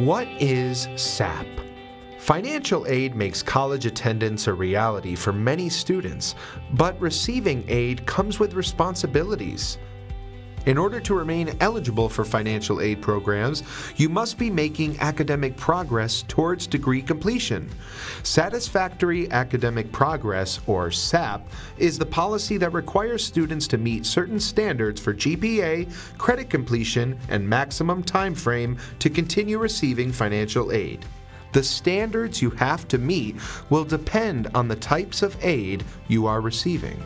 What is SAP? Financial aid makes college attendance a reality for many students, but receiving aid comes with responsibilities. In order to remain eligible for financial aid programs, you must be making academic progress towards degree completion. Satisfactory Academic Progress, or SAP, is the policy that requires students to meet certain standards for GPA, credit completion, and maximum time frame to continue receiving financial aid. The standards you have to meet will depend on the types of aid you are receiving.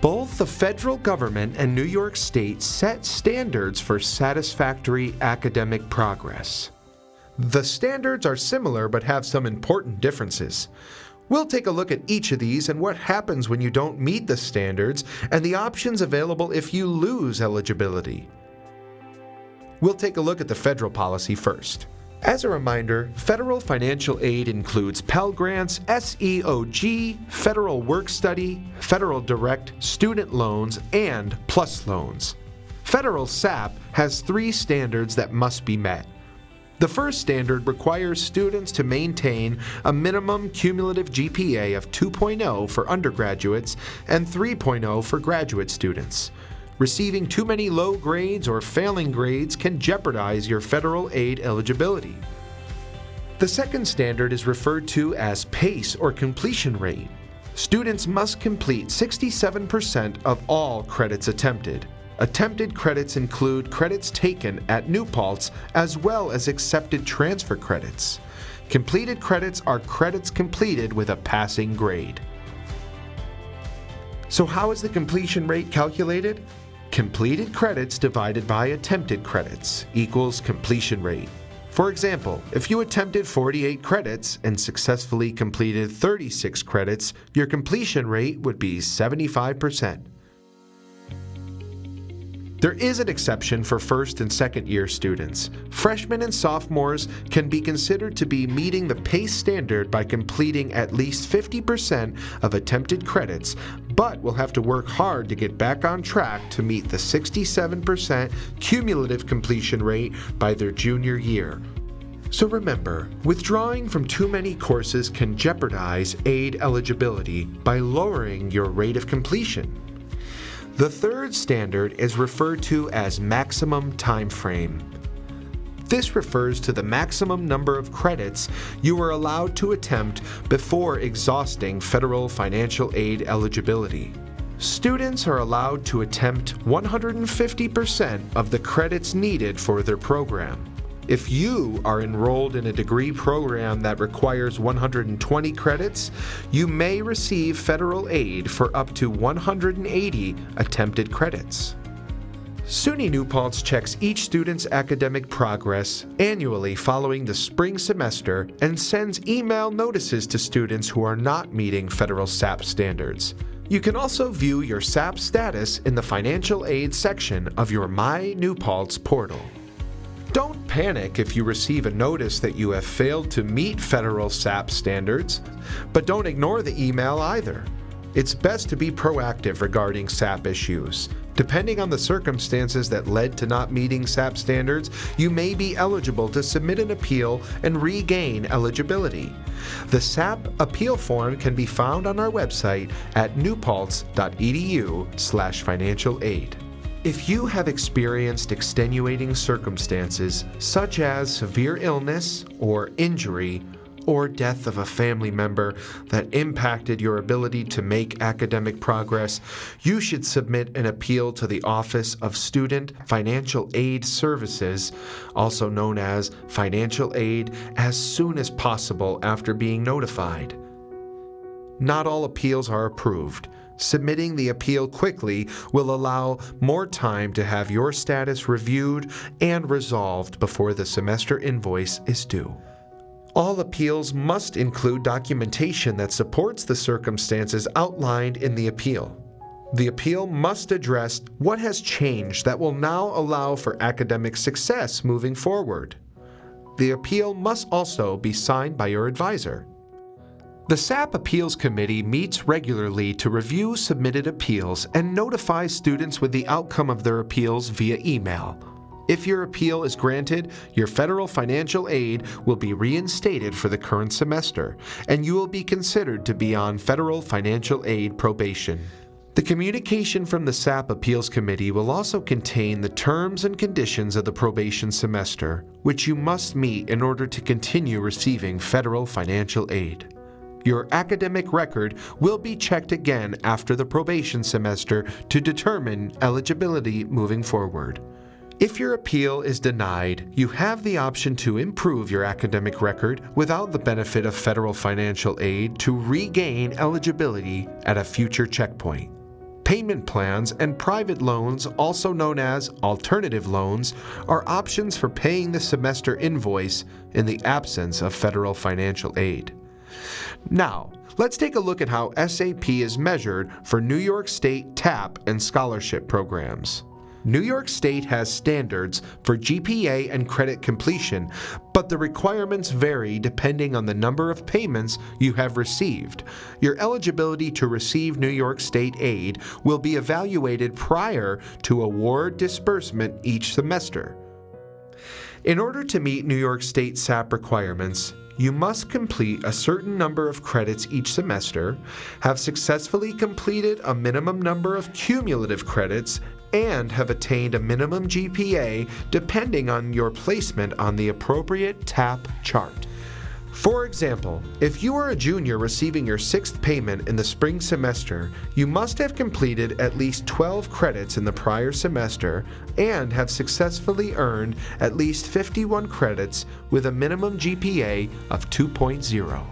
Both the federal government and New York State set standards for satisfactory academic progress. The standards are similar but have some important differences. We'll take a look at each of these and what happens when you don't meet the standards and the options available if you lose eligibility. We'll take a look at the federal policy first. As a reminder, federal financial aid includes Pell Grants, SEOG, Federal Work Study, Federal Direct Student Loans, and PLUS Loans. Federal SAP has 3 standards that must be met. The first standard requires students to maintain a minimum cumulative GPA of 2.0 for undergraduates and 3.0 for graduate students. Receiving too many low grades or failing grades can jeopardize your federal aid eligibility. The second standard is referred to as PACE or completion rate. Students must complete 67% of all credits attempted. Attempted credits include credits taken at New Paltz as well as accepted transfer credits. Completed credits are credits completed with a passing grade. So how is the completion rate calculated? Completed credits divided by attempted credits equals completion rate. For example, if you attempted 48 credits and successfully completed 36 credits, your completion rate would be 75%. There is an exception for first and second year students. Freshmen and sophomores can be considered to be meeting the PACE standard by completing at least 50% of attempted credits, but will have to work hard to get back on track to meet the 67% cumulative completion rate by their junior year. So remember, withdrawing from too many courses can jeopardize aid eligibility by lowering your rate of completion. The third standard is referred to as maximum time frame. This refers to the maximum number of credits you are allowed to attempt before exhausting federal financial aid eligibility. Students are allowed to attempt 150% of the credits needed for their program. If you are enrolled in a degree program that requires 120 credits, you may receive federal aid for up to 180 attempted credits. SUNY New Paltz checks each student's academic progress annually following the spring semester and sends email notices to students who are not meeting federal SAP standards. You can also view your SAP status in the financial aid section of your My New Paltz portal. Don't panic if you receive a notice that you have failed to meet federal SAP standards, but don't ignore the email either. It's best to be proactive regarding SAP issues. Depending on the circumstances that led to not meeting SAP standards, you may be eligible to submit an appeal and regain eligibility. The SAP appeal form can be found on our website at newpaltz.edu/financial aid. If you have experienced extenuating circumstances, such as severe illness or injury, or death of a family member that impacted your ability to make academic progress, you should submit an appeal to the Office of Student Financial Aid Services, also known as financial aid, as soon as possible after being notified. Not all appeals are approved. Submitting the appeal quickly will allow more time to have your status reviewed and resolved before the semester invoice is due. All appeals must include documentation that supports the circumstances outlined in the appeal. The appeal must address what has changed that will now allow for academic success moving forward. The appeal must also be signed by your advisor. The SAP Appeals Committee meets regularly to review submitted appeals and notify students with the outcome of their appeals via email. If your appeal is granted, your federal financial aid will be reinstated for the current semester, and you will be considered to be on federal financial aid probation. The communication from the SAP Appeals Committee will also contain the terms and conditions of the probation semester, which you must meet in order to continue receiving federal financial aid. Your academic record will be checked again after the probation semester to determine eligibility moving forward. If your appeal is denied, you have the option to improve your academic record without the benefit of federal financial aid to regain eligibility at a future checkpoint. Payment plans and private loans, also known as alternative loans, are options for paying the semester invoice in the absence of federal financial aid. Now, let's take a look at how SAP is measured for New York State TAP and scholarship programs. New York State has standards for GPA and credit completion, but the requirements vary depending on the number of payments you have received. Your eligibility to receive New York State aid will be evaluated prior to award disbursement each semester. In order to meet New York State SAP requirements, you must complete a certain number of credits each semester, have successfully completed a minimum number of cumulative credits, and have attained a minimum GPA depending on your placement on the appropriate TAP chart. For example, if you are a junior receiving your 6th payment in the spring semester, you must have completed at least 12 credits in the prior semester and have successfully earned at least 51 credits with a minimum GPA of 2.0.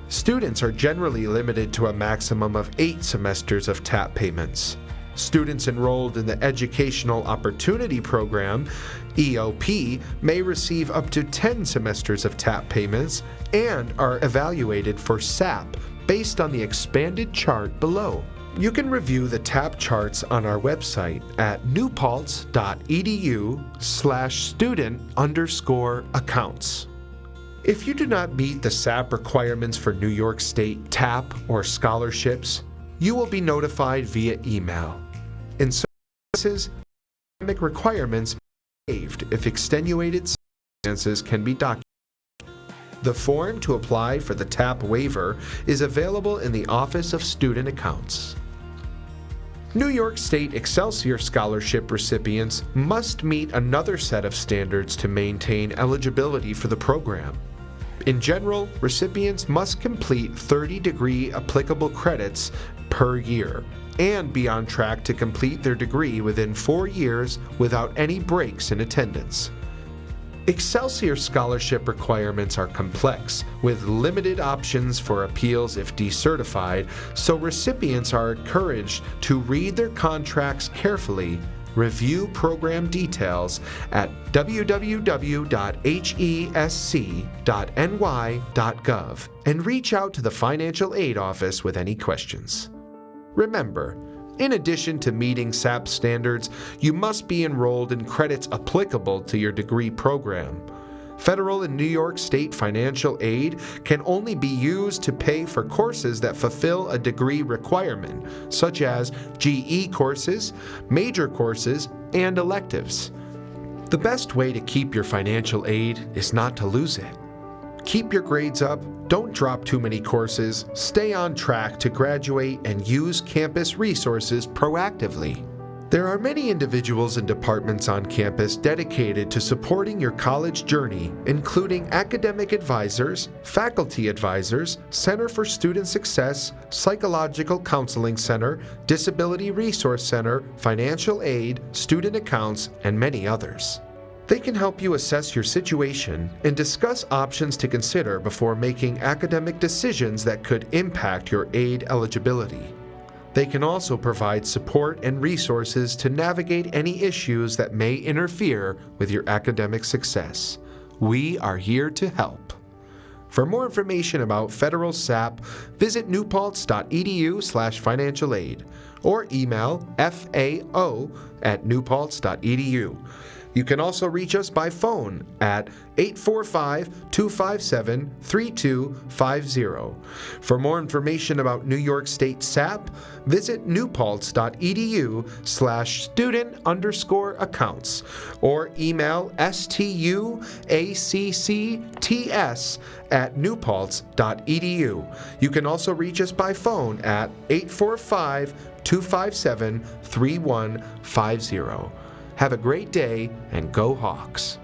Students are generally limited to a maximum of 8 semesters of TAP payments. Students enrolled in the Educational Opportunity Program, EOP, may receive up to 10 semesters of TAP payments and are evaluated for SAP based on the expanded chart below. You can review the TAP charts on our website at newpaltz.edu/student_accounts. If you do not meet the SAP requirements for New York State TAP or scholarships, you will be notified via email. In some cases, academic requirements may be waived if extenuated circumstances can be documented. The form to apply for the TAP waiver is available in the Office of Student Accounts. New York State Excelsior Scholarship recipients must meet another set of standards to maintain eligibility for the program. In general, recipients must complete 30-degree applicable credits per year and be on track to complete their degree within 4 years without any breaks in attendance. Excelsior scholarship requirements are complex, with limited options for appeals if decertified, so recipients are encouraged to read their contracts carefully, review program details at www.hesc.ny.gov, and reach out to the Financial Aid Office with any questions. Remember, in addition to meeting SAP standards, you must be enrolled in credits applicable to your degree program. Federal and New York State financial aid can only be used to pay for courses that fulfill a degree requirement, such as GE courses, major courses, and electives. The best way to keep your financial aid is not to lose it. Keep your grades up, don't drop too many courses, stay on track to graduate, and use campus resources proactively. There are many individuals and departments on campus dedicated to supporting your college journey, including academic advisors, faculty advisors, Center for Student Success, Psychological Counseling Center, Disability Resource Center, Financial Aid, Student Accounts, and many others. They can help you assess your situation and discuss options to consider before making academic decisions that could impact your aid eligibility. They can also provide support and resources to navigate any issues that may interfere with your academic success. We are here to help. For more information about federal SAP, visit newpaltz.edu/financial aid or email fao@newpaltz.edu. You can also reach us by phone at 845-257-3250. For more information about New York State SAP, visit newpaltz.edu/student_accounts or email stuaccts@newpaltz.edu. You can also reach us by phone at 845-257-3150. Have a great day and go Hawks!